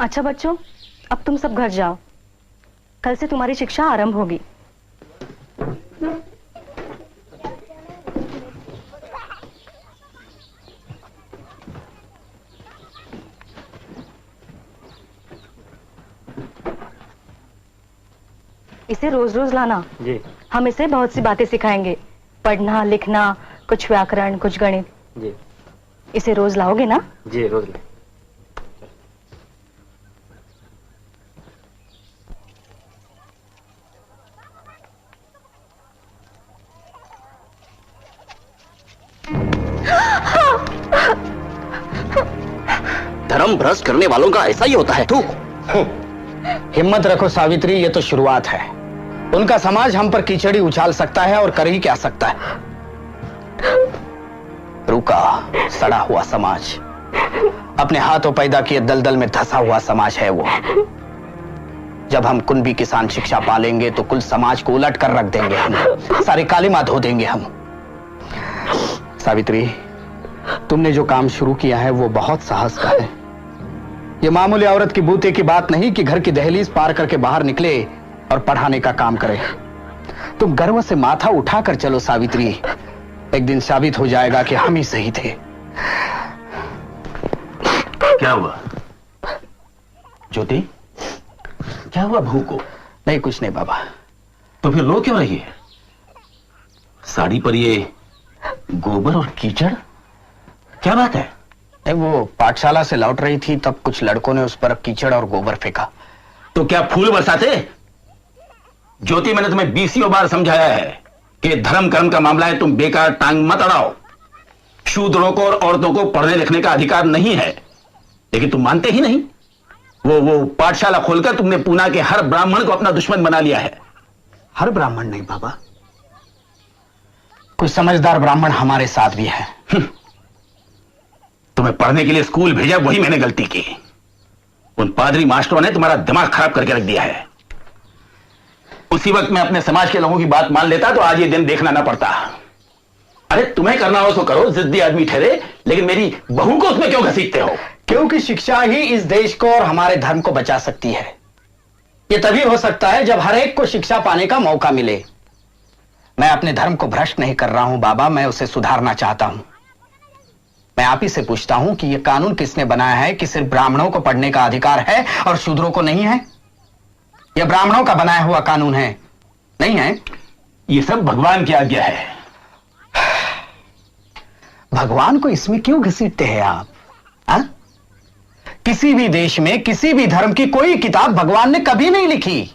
अच्छा बच्चों, अब तुम सब घर जाओ। कल से तुम्हारी शिक्षा आरंभ होगी। इसे रोज रोज लाना जी। हम इसे बहुत सी बातें सिखाएंगे, पढ़ना लिखना, कुछ व्याकरण, कुछ गणित। जी। इसे रोज लाओगे ना? जी रोज ले। धर्म भ्रष्ट करने वालों का ऐसा ही होता है। तू हिम्मत रखो सावित्री, ये तो शुरुआत है। उनका समाज हम पर कीचड़ी उछाल सकता है और कर ही क्या सकता है। रुका सड़ा हुआ समाज, अपने हाथों पैदा किए दलदल में धंसा हुआ समाज है वो। जब हम कुनबी किसान शिक्षा पालेंगे तो कुल समाज को उलट कर रख देंगे हम, सारी कालिमा धो देंगे हम। सावित्री, तुमने जो काम शुरू किया है वो बहुत साहस का है। ये मामूली औरत की बूते की बात नहीं कि घर की दहलीज पार करके बाहर निकले और पढ़ाने का काम करे। तुम गर्व से माथा उठाकर चलो सावित्री, एक दिन साबित हो जाएगा कि हम ही सही थे। क्या हुआ ज्योति? क्या हुआ बहू को? नहीं कुछ नहीं बाबा। तो फिर रो क्यों रही है? साड़ी पर ये गोबर और कीचड़, क्या बात है? वो पाठशाला से लौट रही थी तब कुछ लड़कों ने उस पर कीचड़ और गोबर फेंका। तो क्या फूल बरसाते? ज्योति, मैंने तुम्हें 20 बार समझाया है कि धर्म कर्म का मामला है, तुम बेकार टांग मत अड़ाओ। शूद्रों को और औरतों को पढ़ने लिखने का अधिकार नहीं है, लेकिन तुम मानते ही नहीं। वो पाठशाला खोलकर तुमने पूना के हर ब्राह्मण को अपना दुश्मन बना लिया है। हर ब्राह्मण नहीं बाबा, कुछ समझदार ब्राह्मण हमारे साथ भी है। तुम्हें पढ़ने के लिए स्कूल भेजा, वही मैंने गलती की। उन पादरी मास्टरों ने तुम्हारा दिमाग खराब करके रख दिया है। उसी वक्त मैं अपने समाज के लोगों की बात मान लेता तो आज ये दिन देखना ना पड़ता। अरे तुम्हें करना हो तो करो, जिद्दी आदमी ठहरे, लेकिन मेरी बहू को उसमें क्यों घसीटते हो? क्योंकि शिक्षा ही इस देश को और हमारे धर्म को बचा सकती है। यह तभी हो सकता है जब हर एक को शिक्षा पाने का मौका मिले। मैं अपने धर्म को भ्रष्ट नहीं कर रहा हूं बाबा, मैं उसे सुधारना चाहता हूं। मैं आप ही से पूछता हूं कि यह कानून किसने बनाया है कि सिर्फ ब्राह्मणों को पढ़ने का अधिकार है और शूद्रों को नहीं है? यह ब्राह्मणों का बनाया हुआ कानून है, नहीं है? यह सब भगवान की आज्ञा है। भगवान को इसमें क्यों घसीटते हैं आप? हा? किसी भी देश में किसी भी धर्म की कोई किताब भगवान ने कभी नहीं लिखी।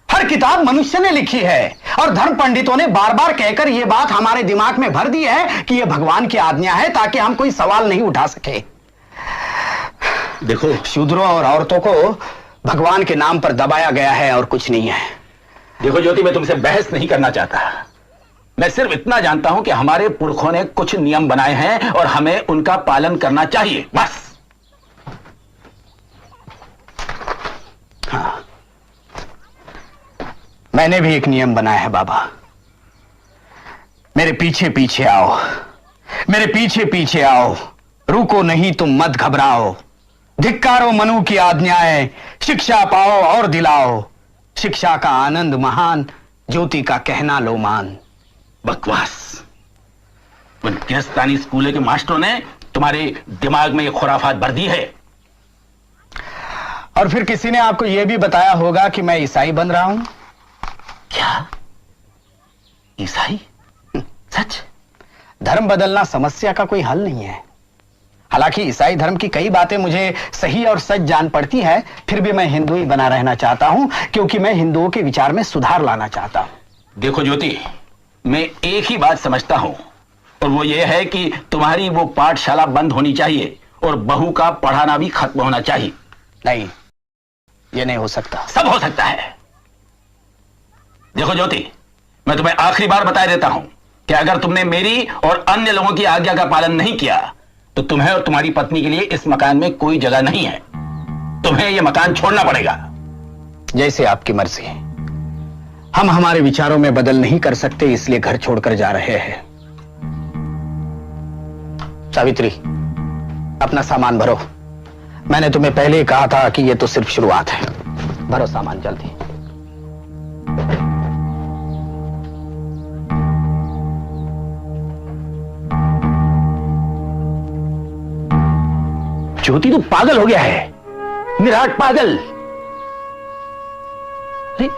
हर किताब मनुष्य ने लिखी है, और धर्म पंडितों ने बार बार कहकर यह बात हमारे दिमाग में भर दी है कि यह भगवान की आज्ञा है, ताकि हम कोई सवाल नहीं उठा सके। देखो, शूद्रों और औरतों को भगवान के नाम पर दबाया गया है और कुछ नहीं है। देखो ज्योति, मैं तुमसे बहस नहीं करना चाहता। मैं सिर्फ इतना जानता हूं कि हमारे पुरखों ने कुछ नियम बनाए हैं और हमें उनका पालन करना चाहिए, बस। हाँ, मैंने भी एक नियम बनाया है बाबा। मेरे पीछे पीछे आओ, मेरे पीछे पीछे आओ, रुको नहीं तुम मत घबराओ। धिक्कारो मनु की आज्ञाएं, शिक्षा पाओ और दिलाओ। शिक्षा का आनंद महान, ज्योति का कहना लो मान। बकवास। उन गिरस्तानी स्कूल के मास्टरों ने तुम्हारे दिमाग में ये खुराफात भर दी है। और फिर किसी ने आपको यह भी बताया होगा कि मैं ईसाई बन रहा हूं। क्या? ईसाई? सच? धर्म बदलना समस्या का कोई हल नहीं है। हालांकि ईसाई धर्म की कई बातें मुझे सही और सच जान पड़ती है, फिर भी मैं हिंदू ही बना रहना चाहता हूं, क्योंकि मैं हिंदुओं के विचार में सुधार लाना चाहता हूं। देखो ज्योति, मैं एक ही बात समझता हूं, और वो ये है कि तुम्हारी वो पाठशाला बंद होनी चाहिए और बहू का पढ़ाना भी खत्म होना चाहिए। नहीं, ये नहीं हो सकता। सब हो सकता है। देखो ज्योति, मैं तुम्हें आखिरी बार बता देता हूं कि अगर तुमने मेरी और अन्य लोगों की आज्ञा का पालन नहीं किया तो तुम्हें और तुम्हारी पत्नी के लिए इस मकान में कोई जगह नहीं है। तुम्हें यह मकान छोड़ना पड़ेगा। जैसे आपकी मर्जी। हम हमारे विचारों में बदल नहीं कर सकते, इसलिए घर छोड़कर जा रहे हैं। सावित्री, अपना सामान भरो, मैंने तुम्हें पहले ही कहा था कि यह तो सिर्फ शुरुआत है। भरो सामान जल्दी। ज्योति तू पागल हो गया है, निराट पागल। अरे